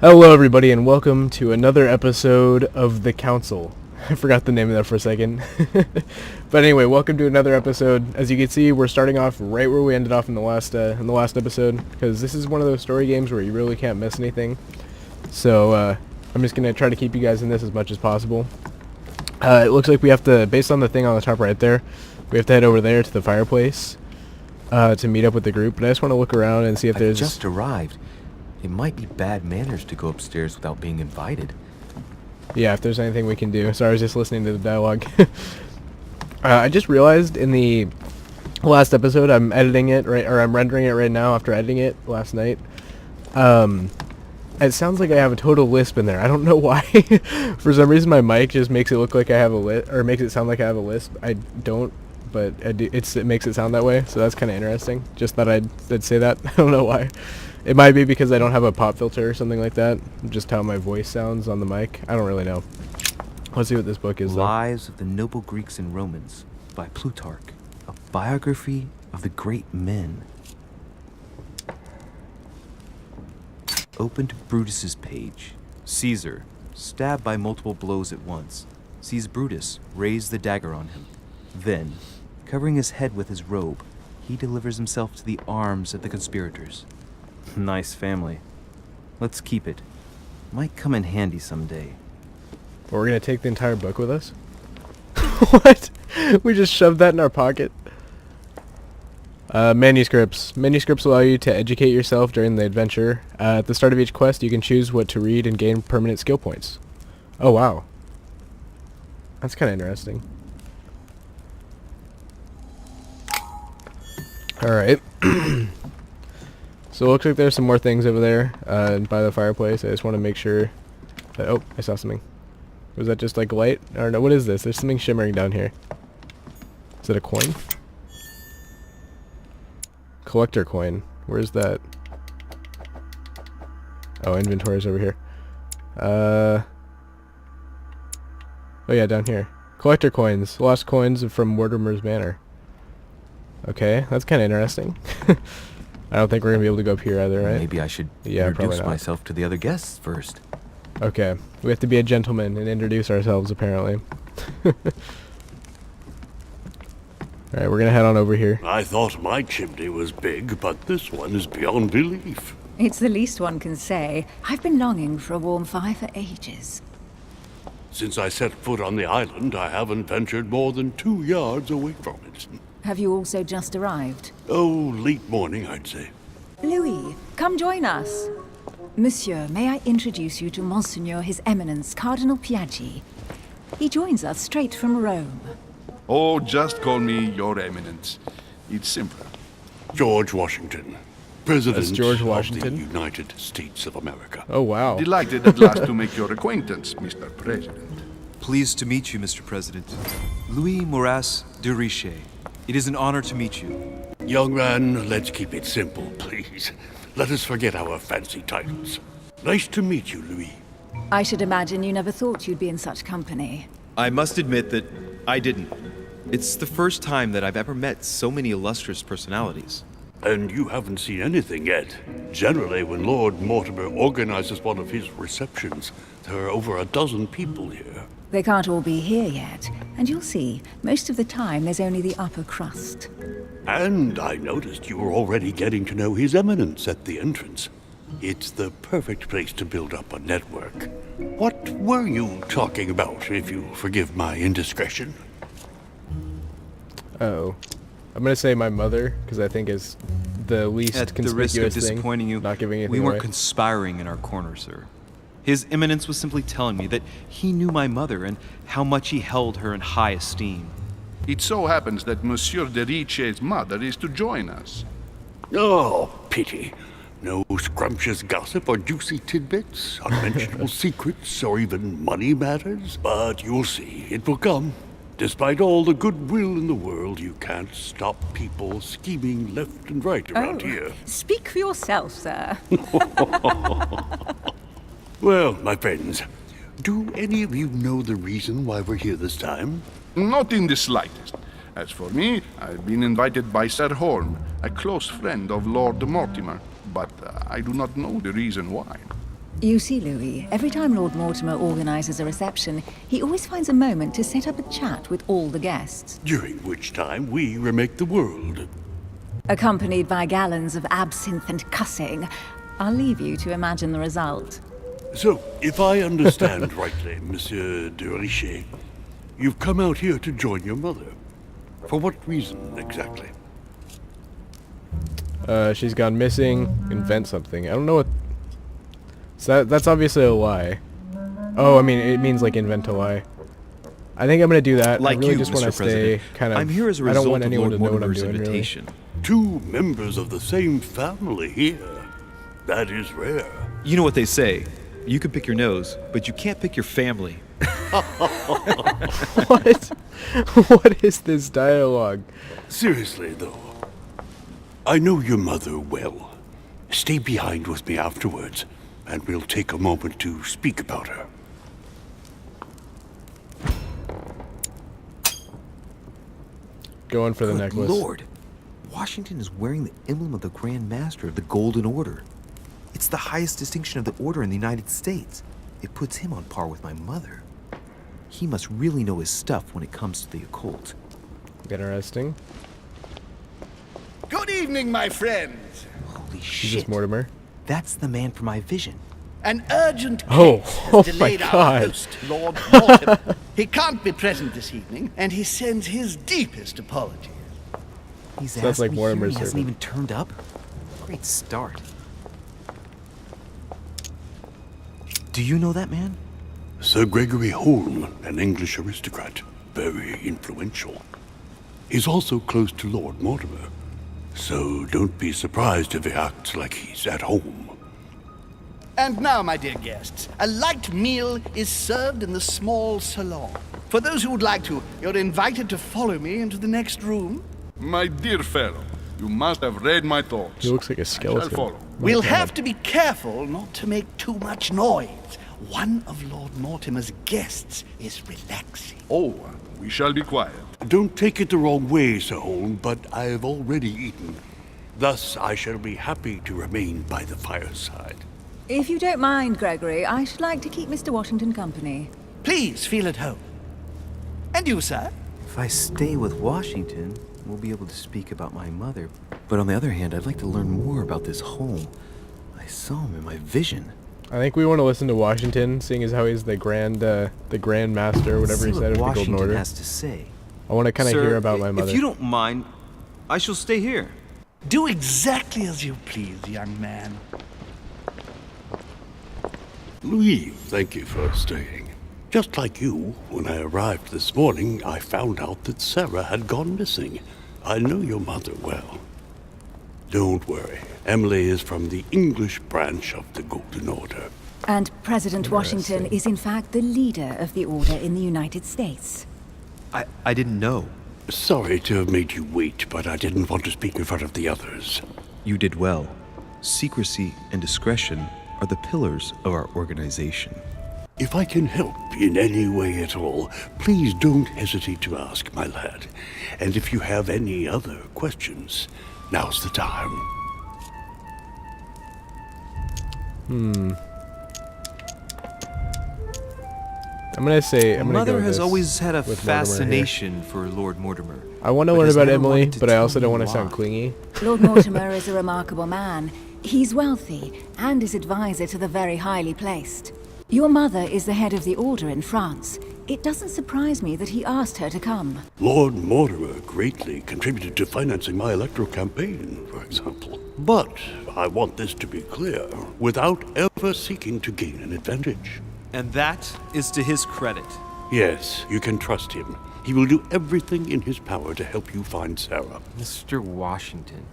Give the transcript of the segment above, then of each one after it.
Hello, everybody, and welcome to another episode of The Council. I forgot the name of that for a second. But anyway, welcome to another episode. As you can see, we're starting off right where we ended off in the last episode, because this is one of those story games where you really can't miss anything. So I'm just going to try to keep you guys in this as much as possible. It looks like we have to, based on the thing on the top right there, we have to head over there to the fireplace to meet up with the group. But I just want to look around and see if there's... I've just arrived. It might be bad manners to go upstairs without being invited. Yeah, if there's anything we can do. Sorry, I was just listening to the dialogue. I just realized in the last episode, I'm editing it I'm rendering it right now after editing it last night. It sounds like I have a total lisp in there. I don't know why. For some reason, my mic just makes it look like I have a lisp, or makes it sound like I have a lisp. I don't, but it makes it sound that way. So that's kind of interesting. Just thought I'd say that. I don't know why. It might be because I don't have a pop filter or something like that. Just how my voice sounds on the mic. I don't really know. Let's see what this book is, though. Lives of the Noble Greeks and Romans by Plutarch. A biography of the great men. Open to Brutus's page. Caesar, stabbed by multiple blows at once, sees Brutus raise the dagger on him. Then, covering his head with his robe, he delivers himself to the arms of the conspirators. Nice family. Let's keep it. Might come in handy someday. Well, we're gonna take the entire book with us? What? We just shoved that in our pocket? Manuscripts. Manuscripts allow you to educate yourself during the adventure. At the start of each quest, you can choose what to read and gain permanent skill points. Oh, wow. That's kind of interesting. Alright. So it looks like there's some more things over there by the fireplace. I just want to make sure that... Oh, I saw something. Was that just like light? Or no, what is this? There's something shimmering down here. Is it a coin? Collector coin. Where's that? Oh, inventory's over here. Oh yeah, down here. Collector coins. Lost coins from Mortimer's Manor. Okay, that's kind of interesting. I don't think we're going to be able to go up here either, right? Maybe I should Yeah, introduce not. myself to the other guests first. Okay. We have to be a gentleman and introduce ourselves, apparently. Alright, we're going to head on over here. I thought my chimney was big, but this one is beyond belief. It's the least one can say. I've been longing for a warm fire for ages. Since I set foot on the island, I haven't ventured more than 2 yards away from it. Have you also just arrived? Oh, late morning, I'd say. Louis, come join us. Monsieur, may I introduce you to Monseigneur His Eminence, Cardinal Piaggi. He joins us straight from Rome. Oh, just call me Your Eminence. It's simpler. George Washington, President That's George of Washington? the United States of America. Oh, wow. Delighted at last to make your acquaintance, Mr. President. Pleased to meet you, Mr. President. Louis Moras de Richet. It is an honor to meet you. Young man, let's keep it simple, please. Let us forget our fancy titles. Nice to meet you, Louis. I should imagine you never thought you'd be in such company. I must admit that I didn't. It's the first time that I've ever met so many illustrious personalities. And you haven't seen anything yet. Generally, when Lord Mortimer organizes one of his receptions, there are over a dozen people here. They can't all be here yet, and you'll see, most of the time there's only the upper crust. And I noticed you were already getting to know His Eminence at the entrance. It's the perfect place to build up a network. What were you talking about, if you forgive my indiscretion? Uh-oh. I'm going to say my mother, because I think is the least At the conspicuous risk of thing. disappointing you, Not giving anything we weren't away. conspiring in our corner, sir. His Eminence was simply telling me that he knew my mother and how much he held her in high esteem. It so happens that Monsieur de Richet's mother is to join us. Oh, pity. No scrumptious gossip or juicy tidbits, unmentionable secrets, or even money matters. But you'll see, it will come. Despite all the goodwill in the world, you can't stop people scheming left and right around here. Speak for yourself, sir. Well, my friends, do any of you know the reason why we're here this time? Not in the slightest. As for me, I've been invited by Sir Holm, a close friend of Lord Mortimer, but I do not know the reason why. You see, Louis, every time Lord Mortimer organizes a reception, he always finds a moment to set up a chat with all the guests. During which time we remake the world. Accompanied by gallons of absinthe and cussing. I'll leave you to imagine the result. So, if I understand rightly, Monsieur de Richet, you've come out here to join your mother. For what reason, exactly? She's gone missing. Invent something. I don't know what... So that's obviously a lie. Oh, I mean, it means like invent a lie. I think I'm gonna do that. Like I really you, just want to Mr. President, stay kind of... I'm here as a I don't result want of anyone Lord to know what I'm Mortimer's doing, really. invitation. Two members of the same family here. That is rare. You know what they say. You can pick your nose, but you can't pick your family. What? What is this dialogue? Seriously, though, I know your mother well. Stay behind with me afterwards, and we'll take a moment to speak about her. Going for the Good necklace. Lord, Washington is wearing the emblem of the Grand Master of the Golden Order. It's the highest distinction of the order in the United States. It puts him on par with my mother. He must really know his stuff when it comes to the occult. Interesting. Good evening, my friends. Holy Jesus shit. Mortimer. That's the man for my vision. An urgent Oh, case has oh my delayed our God. host, Lord Mortimer. He can't be present this evening, and he sends his deepest apologies. He's Sounds asked like me Mortimer's here, he hasn't servant. even turned up. Great start. Do you know that man? Sir Gregory Holm, an English aristocrat, very influential. He's also close to Lord Mortimer, so don't be surprised if he acts like he's at home. And now, my dear guests, a light meal is served in the small salon. For those who would like to, you're invited to follow me into the next room. My dear fellow, you must have read my thoughts. He looks like a I shall skeleton. follow. We'll have to be careful not to make too much noise. One of Lord Mortimer's guests is relaxing. Oh, we shall be quiet. Don't take it the wrong way, Sir Holm, but I have already eaten. Thus, I shall be happy to remain by the fireside. If you don't mind, Gregory, I should like to keep Mr. Washington company. Please feel at home. And you, sir? If I stay with Washington, we'll be able to speak about my mother. But on the other hand, I'd like to learn more about this home. I saw him in my vision. I think we want to listen to Washington, seeing as how he's the Grand Master, whatever See he said what of the Washington Golden Order. has to say. I want to kind of Sir, hear about my mother. If you don't mind, I shall stay here. Do exactly as you please, young man. Louis, thank you for staying. Just like you, when I arrived this morning, I found out that Sarah had gone missing. I know your mother well. Don't worry. Emily is from the English branch of the Golden Order. And President Washington is in fact the leader of the Order in the United States. I didn't know. Sorry to have made you wait, but I didn't want to speak in front of the others. You did well. Secrecy and discretion are the pillars of our organization. If I can help in any way at all, please don't hesitate to ask, my lad. And if you have any other questions, now's the time. I'm gonna say I'm gonna Mother go with has this always had a with Mortimer here. fascination for Lord Mortimer. I want to but learn has about never Emily, wanted to but I tell also don't me want to sound why. clingy. Lord Mortimer is a remarkable man. He's wealthy and is advisor to the very highly placed. Your mother is the head of the Order in France. It doesn't surprise me that he asked her to come. Lord Mortimer greatly contributed to financing my electoral campaign, for example. But I want this to be clear, without ever seeking to gain an advantage. And that is to his credit. Yes, you can trust him. He will do everything in his power to help you find Sarah. Mr. Washington,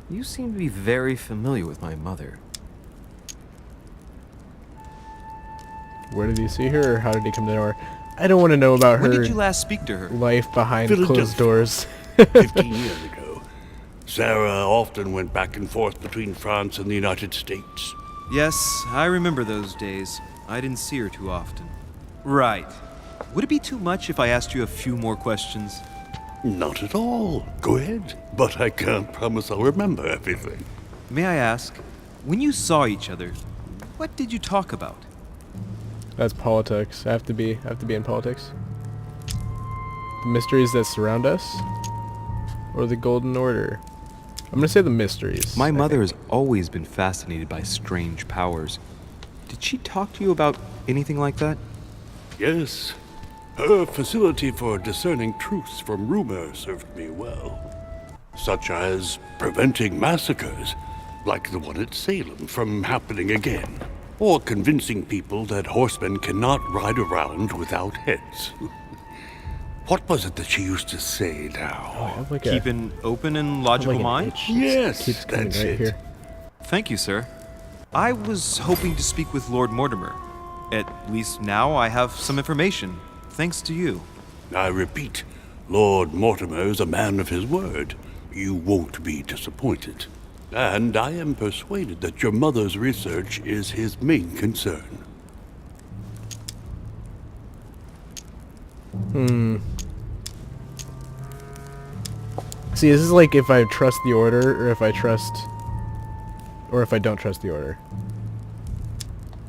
you seem to be very familiar with my mother. Where did he see her, or how did he come to know her? I don't want to know about When her did you last speak to her? life behind Philadelphia. closed doors. 15 years ago. Sarah often went back and forth between France and the United States. Yes, I remember those days. I didn't see her too often. Right. Would it be too much if I asked you a few more questions? Not at all. Go ahead. But I can't promise I'll remember everything. May I ask, when you saw each other, What did you talk about? That's politics. I have to be in politics. The mysteries that surround us, or the Golden Order. I'm gonna say the mysteries. My I mother think. has always been fascinated by strange powers. Did she talk to you about anything like that? Yes. Her facility for discerning truths from rumor served me well. Such as preventing massacres, like the one at Salem, from happening again. Or convincing people that horsemen cannot ride around without heads. What was it that she used to say I now? have like Keep an open and logical mind? itch. Yes, Keeps coming that's right it. here. Thank you, sir. I was hoping to speak with Lord Mortimer. At least now I have some information, thanks to you. I repeat, Lord Mortimer is a man of his word. You won't be disappointed. And I am persuaded that your mother's research is his main concern. See, this is like if I trust the Order, or if I don't trust the Order.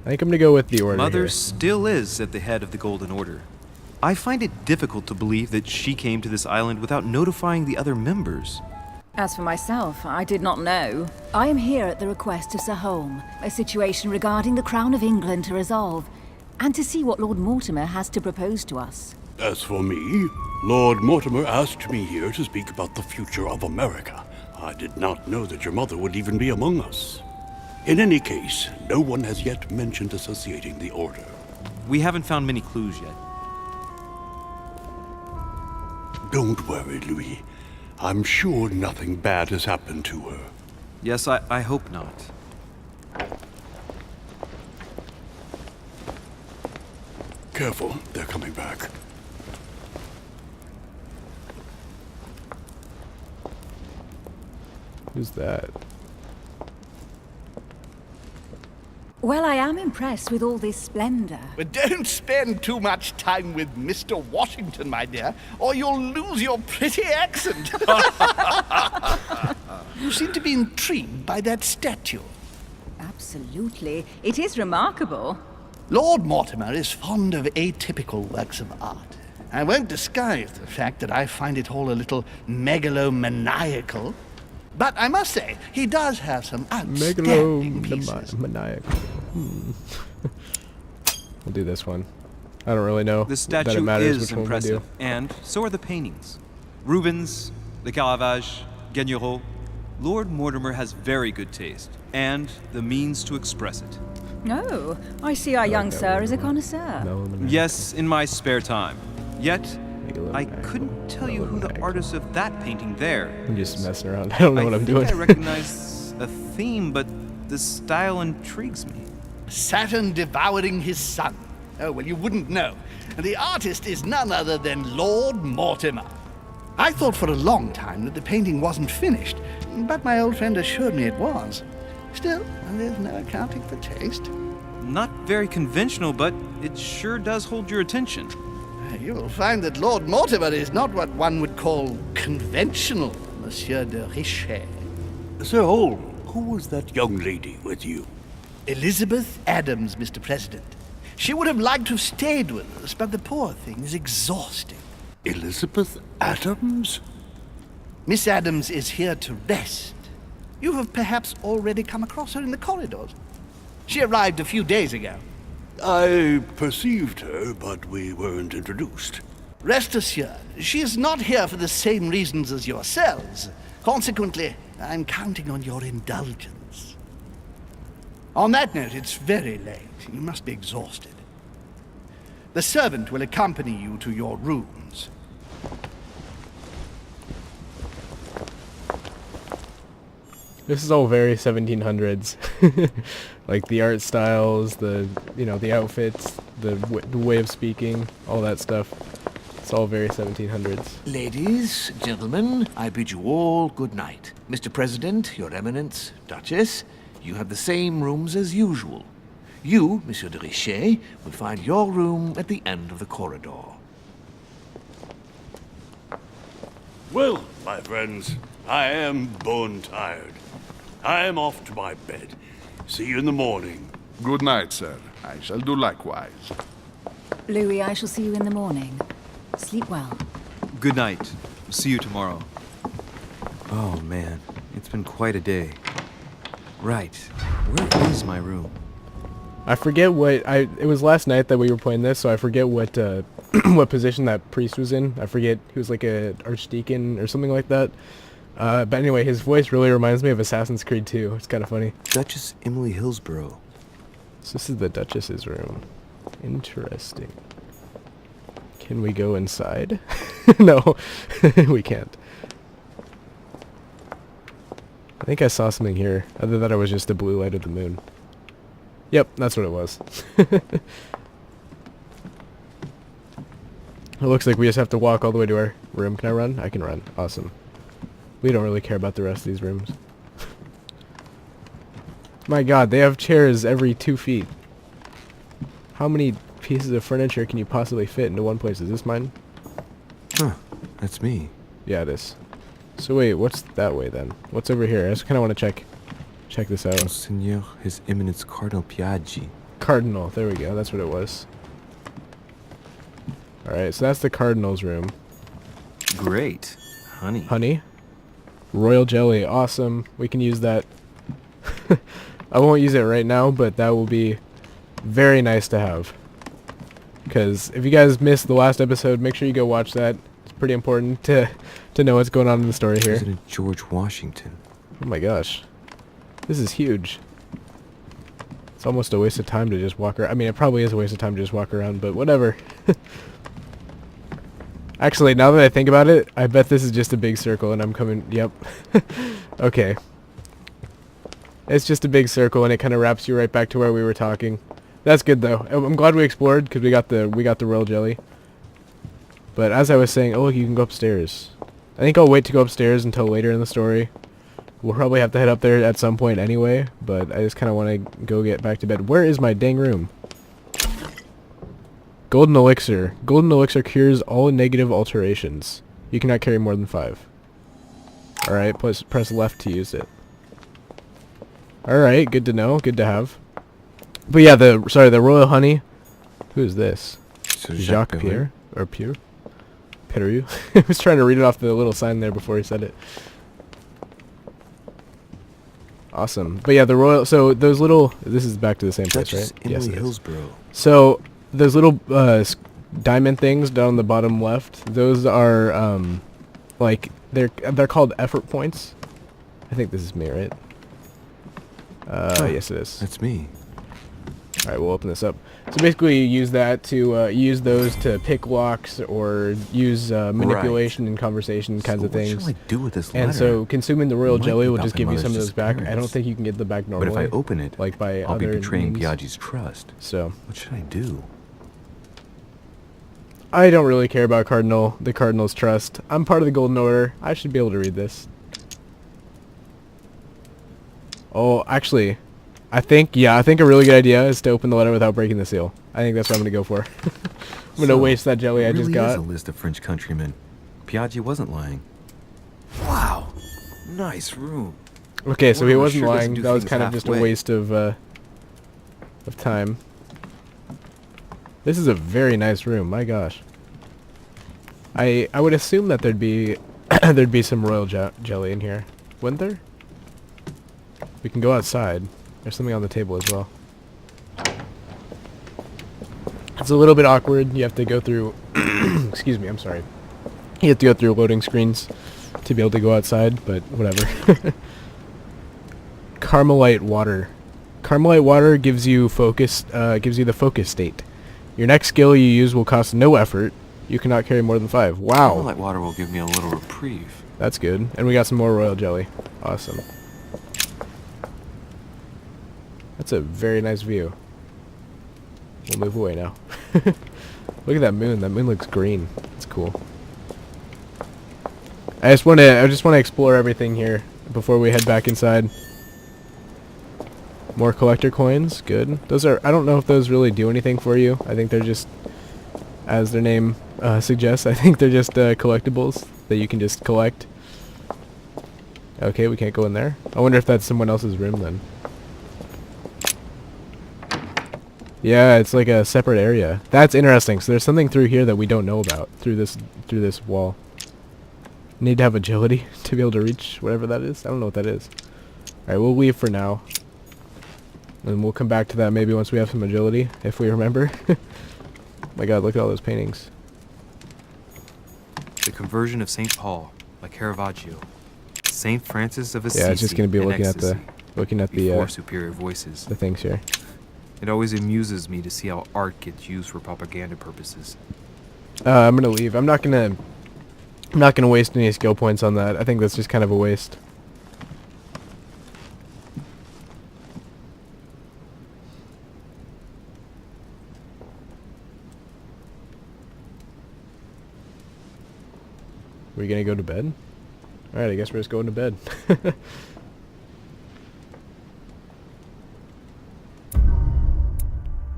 I think I'm gonna go with the Order Mother here. still is at the head of the Golden Order. I find it difficult to believe that she came to this island without notifying the other members. As for myself, I did not know. I am here at the request of Sir Holm, a situation regarding the Crown of England to resolve, and to see what Lord Mortimer has to propose to us. As for me, Lord Mortimer asked me here to speak about the future of America. I did not know that your mother would even be among us. In any case, no one has yet mentioned associating the Order. We haven't found many clues yet. Don't worry, Louis. I'm sure nothing bad has happened to her. Yes, I hope not. Careful, they're coming back. Who's that? Well, I am impressed with all this splendor. But don't spend too much time with Mr. Washington, my dear, or you'll lose your pretty accent. You seem to be intrigued by that statue. Absolutely. It is remarkable. Lord Mortimer is fond of atypical works of art. I won't disguise the fact that I find it all a little megalomaniacal. But I must say, he does have some outstanding pieces. Megalomaniacal. We'll do this one. I don't really know The that it statue matters is which one we impressive, do. and so are the paintings. Rubens, the Caravage, Guignero. Lord Mortimer has very good taste, and the means to express it. Oh, I see our young that sir one. is a connoisseur. Megalomaniacal. Yes, in my spare time. Yet, I Megalomaniacal. couldn't tell you who the Megalomaniacal. artist of that painting there. I'm just messing around. I don't know what I'm doing. I recognize a theme, but the style intrigues me. Saturn devouring his son. Oh, well, you wouldn't know. The artist is none other than Lord Mortimer. I thought for a long time that the painting wasn't finished, but my old friend assured me it was. Still, there's no accounting for taste. Not very conventional, but it sure does hold your attention. You will find that Lord Mortimer is not what one would call conventional, Monsieur de Richet. Sir Holm, who was that young lady with you? Elizabeth Adams, Mr. President. She would have liked to have stayed with us, but the poor thing is exhausting. Elizabeth Adams? Miss Adams is here to rest. You have perhaps already come across her in the corridors. She arrived a few days ago. I perceived her, but we weren't introduced. Rest assured, she is not here for the same reasons as yourselves. Consequently, I'm counting on your indulgence. On that note, it's very late. You must be exhausted. The servant will accompany you to your rooms. This is all very 1700s. Like the art styles, the outfits, the way of speaking, all that stuff. It's all very 1700s. Ladies, gentlemen, I bid you all good night. Mr. President, Your Eminence, Duchess, you have the same rooms as usual. You, Monsieur de Richet, will find your room at the end of the corridor. Well, my friends, I am bone tired. I am off to my bed. See you in the morning. Good night, sir. I shall do likewise. Louis, I shall see you in the morning. Sleep well. Good night. See you tomorrow. Oh man, it's been quite a day. Right, where is my room? I forget it was last night that we were playing this, so I forget what what position that priest was in. I forget, he was like a archdeacon or something like that. But anyway, his voice really reminds me of Assassin's Creed 2. It's kind of funny. Duchess Emily Hillsborough. So this is the Duchess's room. Interesting. Can we go inside? No, we can't. I think I saw something here. Other than that, it was just the blue light of the moon. Yep, that's what it was. It looks like we just have to walk all the way to our room. Can I run? I can run. Awesome. We don't really care about the rest of these rooms. My god, they have chairs every 2 feet. How many pieces of furniture can you possibly fit into one place? Is this mine? Huh, that's me. Yeah, it is. So wait, what's that way then? What's over here? I just kind of want to check this out. Monseigneur, His Eminence Cardinal Piaggi. Cardinal, there we go. That's what it was. Alright, so that's the Cardinal's room. Great. Honey. Honey? Royal jelly, awesome. We can use that. I won't use it right now, but that will be very nice to have. Because if you guys missed the last episode, make sure you go watch that. It's pretty important to know what's going on in the story here. President George Washington. Oh my gosh. This is huge. It's almost a waste of time to just walk around. I mean, it probably is a waste of time to just walk around, but whatever. Actually, now that I think about it, I bet this is just a big circle and I'm coming... Yep. Okay. It's just a big circle and it kind of wraps you right back to where we were talking. That's good though. I'm glad we explored because we got the royal jelly. But as I was saying, oh look, you can go upstairs. I think I'll wait to go upstairs until later in the story. We'll probably have to head up there at some point anyway, but I just kind of want to go get back to bed. Where is my dang room? Golden elixir. Golden elixir cures all negative alterations. You cannot carry more than 5. Alright, press left to use it. Alright, good to know. Good to have. But yeah, the royal honey. Who is this? So Jacques Pierre? Or Pierre? Peru? I was trying to read it off the little sign there before he said it. Awesome. But yeah, the royal... So those little... This is back to the same place, Duchess right? Emily Yes, it is. Hillsborough. So those little diamond things down the bottom left, those are like they're called effort points. I think this is me, right? Yes, it is. That's me. All right, we'll open this up. So basically, you use that to use those to pick locks or use manipulation and conversation kinds of things. What shall I do with this letter? And so consuming the royal It might jelly be will about just my give you some of mother's those back. I don't disappearance. think you can get them back But normally. if I open it, like by I'll be other betraying means. Piaggi's trust. So What should I do? I don't really care about the Cardinal's trust. I'm part of the Golden Order. I should be able to read this. Oh, actually, I think a really good idea is to open the letter without breaking the seal. I think that's what I'm going to go for. I'm going to waste that jelly I just Really is got. a list of French countrymen. Piaggi wasn't lying. Wow, nice room. Okay, so he Mortimer wasn't sure doesn't lying. do That was things kind of just a halfway. waste of time. This is a very nice room. My gosh. I would assume that there'd be there'd be some royal jelly in here. Wouldn't there? We can go outside. There's something on the table as well. It's a little bit awkward. You have to go through... Excuse me, I'm sorry. You have to go through loading screens to be able to go outside, but whatever. Carmelite water. Carmelite water gives you the focus state. Your next skill you use will cost no effort. You cannot carry more than 5. Wow. Carmelite water will give me a little reprieve. That's good. And we got some more royal jelly. Awesome. That's a very nice view. We'll move away now. Look at that moon. That moon looks green. It's cool. I just want to explore everything here before we head back inside. More collector coins. Good. Those are... I don't know if those really do anything for you. I think they're just... As their name suggests, I think they're just collectibles that you can just collect. Okay, we can't go in there. I wonder if that's someone else's room then. Yeah, it's like a separate area. That's interesting. So there's something through here that we don't know about through this wall. Need to have agility to be able to reach whatever that is. I don't know what that is. Alright, we'll leave for now. And we'll come back to that maybe once we have some agility, if we remember. My god, look at all those paintings. The Conversion of St. Paul by Caravaggio. St. Francis of Assisi. Yeah, it's just gonna be in looking at the before superior voices. the things here. It always amuses me to see how art gets used for propaganda purposes. I'm gonna leave. I'm not gonna waste any skill points on that. I think that's just kind of a waste. We gonna go to bed? Alright, I guess we're just going to bed.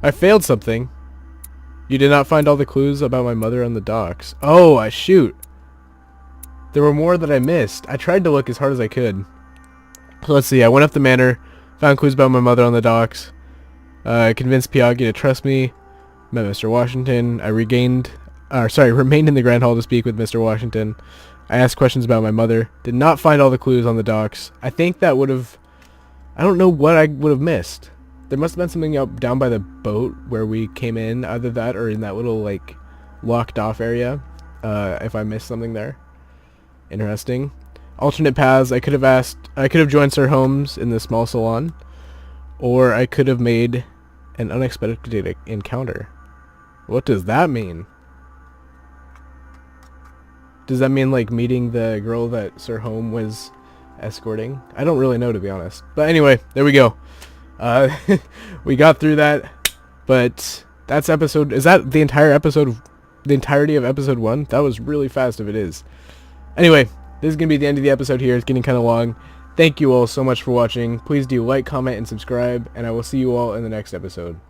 I failed something. You did not find all the clues about my mother on the docks. Oh, I shoot. There were more that I missed. I tried to look as hard as I could. So let's see. I went up the manor, found clues about my mother on the docks. I convinced Pyagi to trust me. Met Mr. Washington. I remained in the Grand Hall to speak with Mr. Washington. I asked questions about my mother. Did not find all the clues on the docks. I think that would have... I don't know what I would have missed. There must have been something up down by the boat where we came in. Either that or in that little, like, locked off area. If I missed something there. Interesting. Alternate paths. I could have joined Sir Holmes in the small salon. Or I could have made an unexpected encounter. What does that mean? Does that mean, like, meeting the girl that Sir Holmes was escorting? I don't really know, to be honest. But anyway, there we go. We got through that. But that's episode... Is that the entire episode... The entirety of episode 1? That was really fast if it is. Anyway, this is going to be the end of the episode here. It's getting kind of long. Thank you all so much for watching. Please do like, comment, and subscribe. And I will see you all in the next episode.